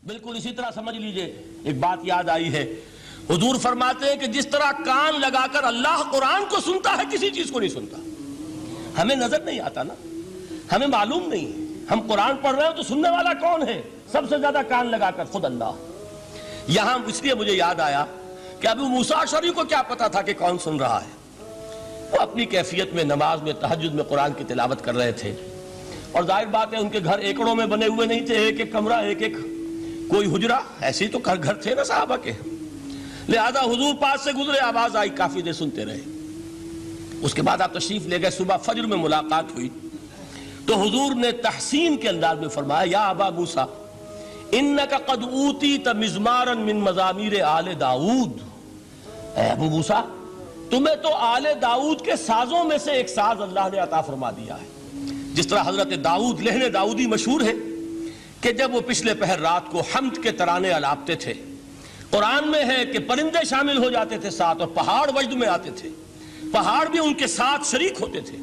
بالکل اسی طرح سمجھ لیجئے ایک بات یاد آئی ہے، حضور فرماتے ہیں کہ جس طرح کان لگا کر اللہ قرآن کو سنتا ہے کسی چیز کو نہیں سنتا۔ ہمیں نظر نہیں آتا نا، ہمیں معلوم نہیں ہے، ہم قرآن پڑھ رہے ہیں تو سننے والا کون ہے؟ سب سے زیادہ کان لگا کر خود اللہ۔ یہاں اس لیے مجھے یاد آیا کہ ابو موسیٰ اشعری کو کیا پتا تھا کہ کون سن رہا ہے؟ وہ اپنی کیفیت میں نماز میں تہجد میں قرآن کی تلاوت کر رہے تھے، اور ظاہر بات ہے ان کے گھر ایکڑوں میں بنے ہوئے نہیں تھے، ایک ایک کمرہ، ایک ایک کوئی حجرہ، ایسے ہی تو گھر تھے نا صحابہ کے، لہذا حضور پاس سے گزرے، آواز آئی، کافی دیر سنتے رہے۔ اس کے بعد آپ تشریف لے گئے، صبح فجر میں ملاقات ہوئی تو حضور نے تحسین کے انداز میں فرمایا، یا ابا موسیٰ انک قد اوتیت مزمارا من مزامیر آل داؤد، اے ابو موسیٰ تمہیں تو آل داؤد کے سازوں میں سے ایک ساز اللہ نے عطا فرما دیا ہے۔ جس طرح حضرت داؤد لہن داؤدی مشہور ہے کہ جب وہ پچھلے پہر رات کو حمد کے ترانے الاپتے تھے، قرآن میں ہے کہ پرندے شامل ہو جاتے تھے ساتھ، اور پہاڑ وجد میں آتے تھے، پہاڑ بھی ان کے ساتھ شریک ہوتے تھے۔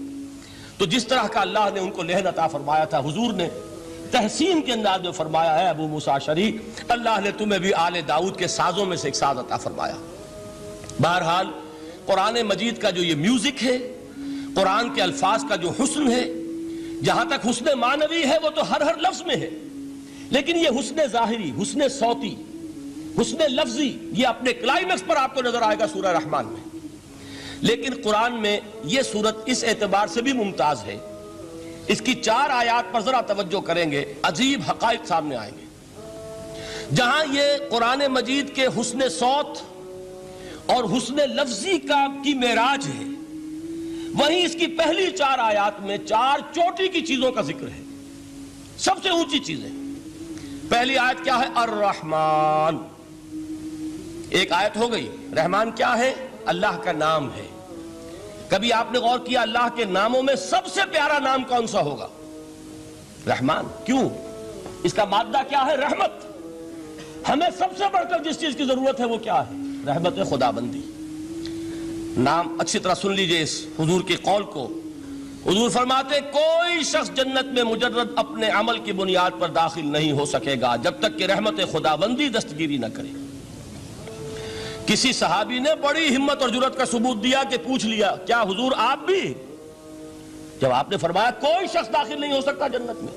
تو جس طرح کا اللہ نے ان کو لہن عطا فرمایا تھا، حضور نے تحسین کے انداز میں فرمایا ہے ابو موسیٰ اشعری، اللہ نے تمہیں بھی آل داؤد کے سازوں میں سے ایک ساز عطا فرمایا۔ بہرحال قرآن مجید کا جو یہ میوزک ہے، قرآن کے الفاظ کا جو حسن ہے، جہاں تک حسن معنوی ہے وہ تو ہر لفظ میں ہے، لیکن یہ حسن ظاہری، حسن صوتی، حسن لفظی، یہ اپنے کلائمیکس پر آپ کو نظر آئے گا سورہ رحمان میں۔ لیکن قرآن میں یہ سورت اس اعتبار سے بھی ممتاز ہے، اس کی 4 آیات پر ذرا توجہ کریں گے، عجیب حقائق سامنے آئیں گے۔ جہاں یہ قرآن مجید کے حسن صوت اور حسن لفظی کی معراج ہے، وہیں اس کی پہلی 4 آیات میں 4 چوٹی کی چیزوں کا ذکر ہے، سب سے اونچی چیزیں۔ پہلی آیت کیا ہے؟ الرحمن، ایک آیت ہو گئی۔ رحمان کیا ہے؟ اللہ کا نام ہے۔ کبھی آپ نے غور کیا اللہ کے ناموں میں سب سے پیارا نام کون سا ہوگا؟ رحمان۔ کیوں؟ اس کا مادہ کیا ہے؟ رحمت۔ ہمیں سب سے بڑھ کر جس چیز کی ضرورت ہے وہ کیا ہے؟ رحمت خدا بندی۔ نام اچھی طرح سن لیجئے اس حضور کے قول کو۔ حضور فرماتے کوئی شخص جنت میں مجرد اپنے عمل کی بنیاد پر داخل نہیں ہو سکے گا جب تک کہ رحمت خداوندی دستگیری نہ کرے۔ کسی صحابی نے بڑی ہمت اور جرأت کا ثبوت دیا کہ پوچھ لیا، کیا حضور آپ بھی؟ جب آپ نے فرمایا کوئی شخص داخل نہیں ہو سکتا جنت میں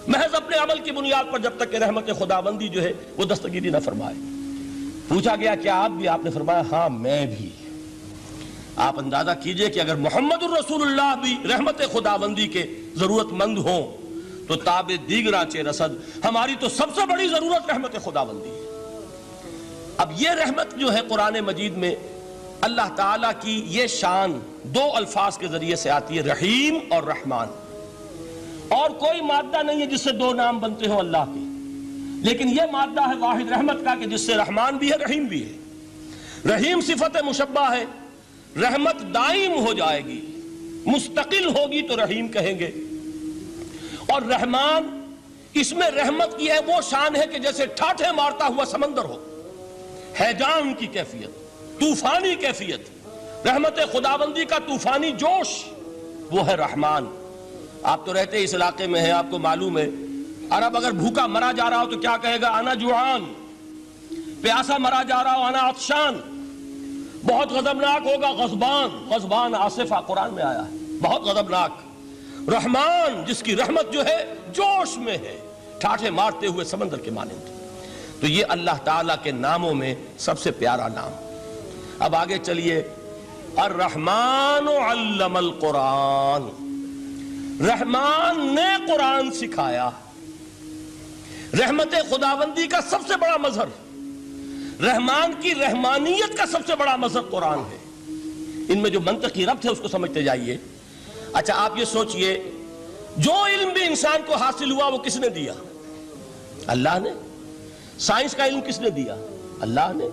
محض اپنے عمل کی بنیاد پر جب تک کہ رحمت خداوندی جو ہے وہ دستگیری نہ فرمائے۔ پوچھا گیا کیا آپ بھی؟ آپ نے فرمایا ہاں میں بھی۔ آپ اندازہ کیجئے کہ اگر محمد الرسول اللہ بھی رحمت خداوندی کے ضرورت مند ہوں تو تاب دیگراں چہ رسد، ہماری تو سب سے بڑی ضرورت رحمت خداوندی ہے۔ اب یہ رحمت جو ہے قرآن مجید میں اللہ تعالیٰ کی یہ شان 2 الفاظ کے ذریعے سے آتی ہے، رحیم اور رحمان۔ اور کوئی مادہ نہیں ہے جس سے 2 نام بنتے ہوں اللہ کے، لیکن یہ مادہ ہے واحد رحمت کا کہ جس سے رحمان بھی ہے رحیم بھی ہے۔ رحیم صفت مشبہ ہے، رحمت دائم ہو جائے گی، مستقل ہوگی تو رحیم کہیں گے۔ اور رحمان، اس میں رحمت کی ہے وہ شان ہے کہ جیسے ٹھاٹھے مارتا ہوا سمندر ہو، ہیجان کی کیفیت، طوفانی کیفیت، رحمت خداوندی کا طوفانی جوش، وہ ہے رحمان۔ آپ تو رہتے اس علاقے میں ہیں، آپ کو معلوم ہے عرب اگر بھوکا مرا جا رہا ہو تو کیا کہے گا؟ انا جوعان۔ پیاسا مرا جا رہا ہو انا عطشان۔ بہت غضبناک ہوگا غضبان، غضبان آصفہ قرآن میں آیا ہے، بہت غضبناک۔ رحمان جس کی رحمت جو ہے جوش میں ہے، ٹھاٹھے مارتے ہوئے سمندر کے مانند۔ تو یہ اللہ تعالیٰ کے ناموں میں سب سے پیارا نام۔ اب آگے چلیے، الرحمن علم القرآن، رحمان نے قرآن سکھایا۔ رحمت خداوندی کا سب سے بڑا مظہر، رحمان کی رحمانیت کا سب سے بڑا مظہر قرآن ہے۔ ان میں جو منطقی ربط ہے اس کو سمجھتے جائیے۔ اچھا آپ یہ سوچئے، جو علم بھی انسان کو حاصل ہوا وہ کس نے دیا؟ اللہ نے۔ سائنس کا علم کس نے دیا؟ اللہ نے۔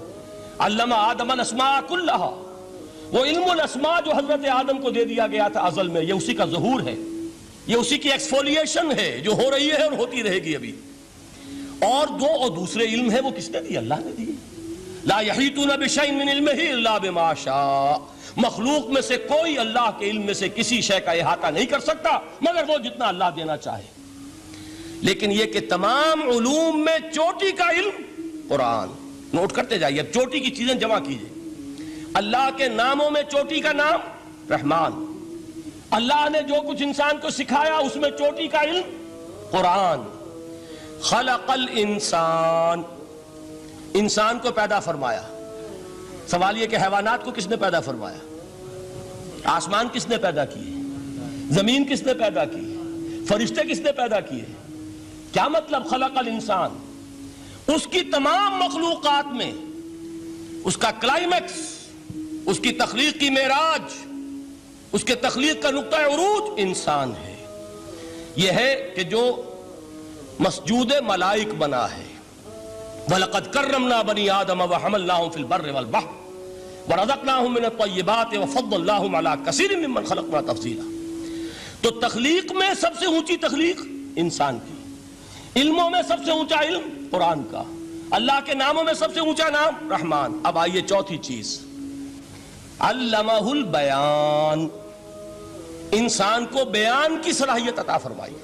علم آدم الاسماء کلہا، وہ علم الاسماء جو حضرت آدم کو دے دیا گیا تھا ازل میں، یہ اسی کا ظہور ہے، یہ اسی کی ایکسفولیشن ہے جو ہو رہی ہے اور ہوتی رہے گی ابھی۔ اور دوسرے علم ہے وہ کس نے دی؟ اللہ نے دی۔ لا یحیطون بشیء من علمہ الا بما شاء، مخلوق میں سے کوئی اللہ کے علم میں سے کسی شے کا احاطہ نہیں کر سکتا مگر وہ جتنا اللہ دینا چاہے۔ لیکن یہ کہ تمام علوم میں چوٹی کا علم قرآن. نوٹ کرتے جائیے، اب چوٹی کی چیزیں جمع کیجئے. اللہ کے ناموں میں چوٹی کا نام رحمان. اللہ نے جو کچھ انسان کو سکھایا اس میں چوٹی کا علم قرآن. خلق الانسان، انسان کو پیدا فرمایا. سوال یہ کہ حیوانات کو کس نے پیدا فرمایا؟ آسمان کس نے پیدا کیے؟ زمین کس نے پیدا کی؟ فرشتے کس نے پیدا کیے؟ کیا مطلب خلق الانسان؟ اس کی تمام مخلوقات میں اس کا کلائمیکس، اس کی تخلیق کی معراج، اس کے تخلیق کا نقطہ عروج انسان ہے. یہ ہے کہ جو مسجود ملائک بنا ہے. وَلَقَدْ كَرَّمْنَا بَنِي آدَمَ وَحَمَلْنَاهُمْ فِي الْبَرِّ وَالْبَحْرِ وَرَزَقْنَاهُمْ مِنَ الطَّيِّبَاتِ وَفَضَّلْنَاهُمْ عَلَى كَثِيرٍ مِّمَّنْ خَلَقْنَا تَفْضِيلًا. تو تخلیق میں سب سے اونچی تخلیق انسان کی، علموں میں سب سے اونچا علم قرآن کا، اللہ کے ناموں میں سب سے اونچا نام رحمان. اب آئیے چوتھی چیز، علمہ البیان، انسان کو بیان کی صلاحیت عطا فرمائی.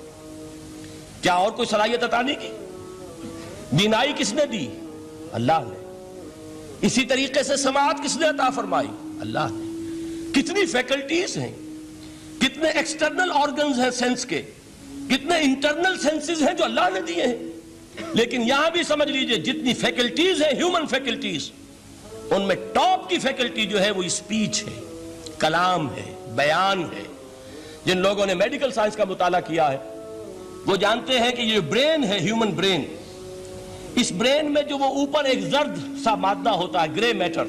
کیا اور کوئی صلاحیت عطا نہیں کی؟ بینائی کس نے دی؟ اللہ نے. اسی طریقے سے سماعت کس نے عطا فرمائی؟ اللہ نے. کتنی فیکلٹیز ہیں، کتنے ایکسٹرنل آرگنز ہیں سینس کے، کتنے انٹرنل سینسز ہیں جو اللہ نے دیے ہیں. لیکن یہاں بھی سمجھ لیجئے جتنی فیکلٹیز ہیں ہیومن فیکلٹیز، ان میں ٹاپ کی فیکلٹی جو ہے وہ اسپیچ ہے، کلام ہے، بیان ہے. جن لوگوں نے میڈیکل سائنس کا مطالعہ کیا ہے وہ جانتے ہیں کہ یہ برین ہے، ہیومن برین، اس برین میں جو وہ اوپر ایک زرد سا مادہ ہوتا ہے، گرے میٹر،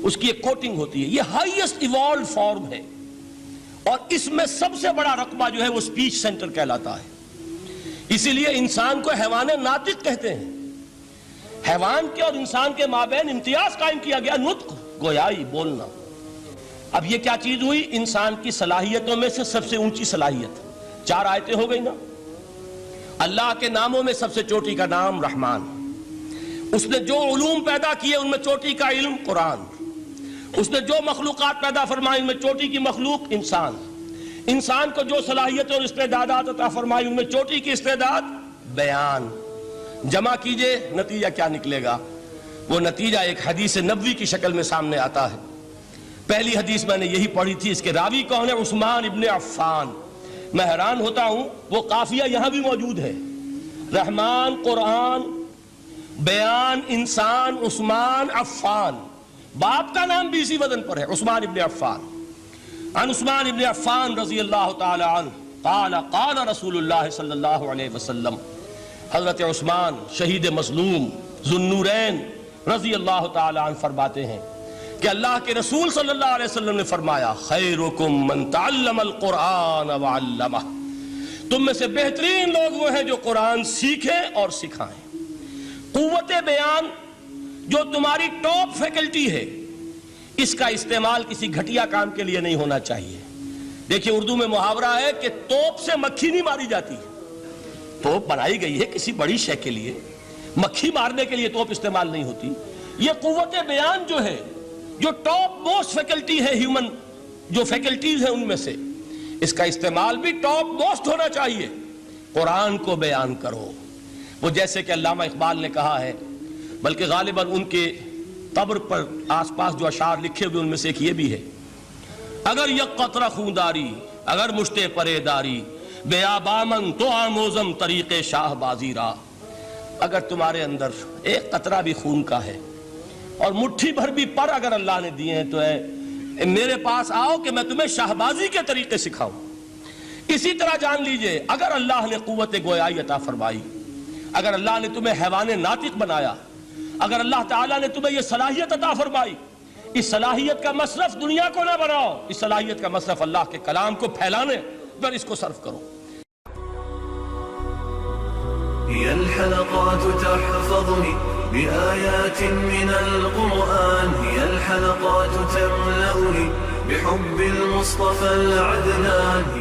اس کی ایک کوٹنگ ہوتی ہے. یہ ہائیسٹ ایوالوڈ فارم ہے اور اس میں سب سے بڑا رقبہ جو ہے وہ اسپیچ سینٹر کہلاتا ہے. اسی لیے انسان کو حیوان ناطق کہتے ہیں. حیوان کے اور انسان کے مابین امتیاز قائم کیا گیا، نطق، گویائی، بولنا. اب یہ کیا چیز ہوئی؟ انسان کی صلاحیتوں میں سے سب سے اونچی صلاحیت. 4 آیتیں ہو گئی نا. اللہ کے ناموں میں سب سے چوٹی کا نام رحمان. اس نے جو علوم پیدا کیے ان میں چوٹی کا علم قرآن. اس نے جو مخلوقات پیدا فرمائی ان میں چوٹی کی مخلوق انسان. انسان کو جو صلاحیت اور استعدادات عطا فرمائی ان میں چوٹی کی استعداد بیان. جمع کیجئے، نتیجہ کیا نکلے گا؟ وہ نتیجہ ایک حدیث نبوی کی شکل میں سامنے آتا ہے. پہلی حدیث میں نے یہی پڑھی تھی، اس کے راوی کون ہے؟ عثمان ابن عفان. میں حیران ہوتا ہوں وہ قافیہ یہاں بھی موجود ہے، رحمان، قرآن، بیان، انسان، عثمان، عفان. باپ کا نام بھی اسی وزن پر ہے، عثمان ابن عفان. عن عثمان ابن عفان رضی اللہ تعالی عنہ قال قال رسول اللہ صلی اللہ علیہ وسلم. حضرت عثمان شہید مظلوم ذو النورین رضی اللہ تعالی عنہ فرماتے ہیں کہ اللہ کے رسول صلی اللہ علیہ وسلم نے فرمایا، خیرکم من تعلم القرآن وعلمہ. تم میں سے بہترین لوگ وہ ہیں جو قرآن سیکھیں اور سکھائیں. قوت بیان جو تمہاری ٹاپ فیکلٹی ہے، اس کا استعمال کسی گھٹیا کام کے لیے نہیں ہونا چاہیے. دیکھیے اردو میں محاورہ ہے کہ توپ سے مکھی نہیں ماری جاتی. توپ بنائی گئی ہے کسی بڑی شے کے لیے، مکھی مارنے کے لیے توپ استعمال نہیں ہوتی. یہ قوت بیان جو ہے، جو ٹاپ موسٹ فیکلٹی ہے ہیومن، جو فیکلٹیز ہیں ان میں سے، اس کا استعمال بھی ٹاپ موسٹ ہونا چاہیے. قرآن کو بیان کرو. وہ جیسے کہ علامہ اقبال نے کہا ہے، بلکہ غالباً ان کے قبر پر آس پاس جو اشعار لکھے ہوئے ان میں سے ایک یہ بھی ہے، اگر یک قطرہ خونداری، اگر مشتے پرے داری، بیابامن تو آموزم طریق شاہ بازی را. اگر تمہارے اندر ایک قطرہ بھی خون کا ہے اور مٹھی بھر بھی پر اگر اللہ نے دیے ہیں تو ہے میرے پاس آؤ کہ میں تمہیں شاہبازی کے طریقے سکھاؤں. اسی طرح جان لیجئے اگر اللہ نے قوت گویائی عطا فرمائی، اگر اللہ نے تمہیں حیوان ناطق بنایا، اگر اللہ تعالیٰ نے تمہیں یہ صلاحیت عطا فرمائی، اس صلاحیت کا مصرف دنیا کو نہ بناؤ، اس صلاحیت کا مصرف اللہ کے کلام کو پھیلانے پر اس کو صرف کرو. هي الحلقات تحفظني بآيات من القرآن، هي الحلقات تملأني بحب المصطفى العدنان.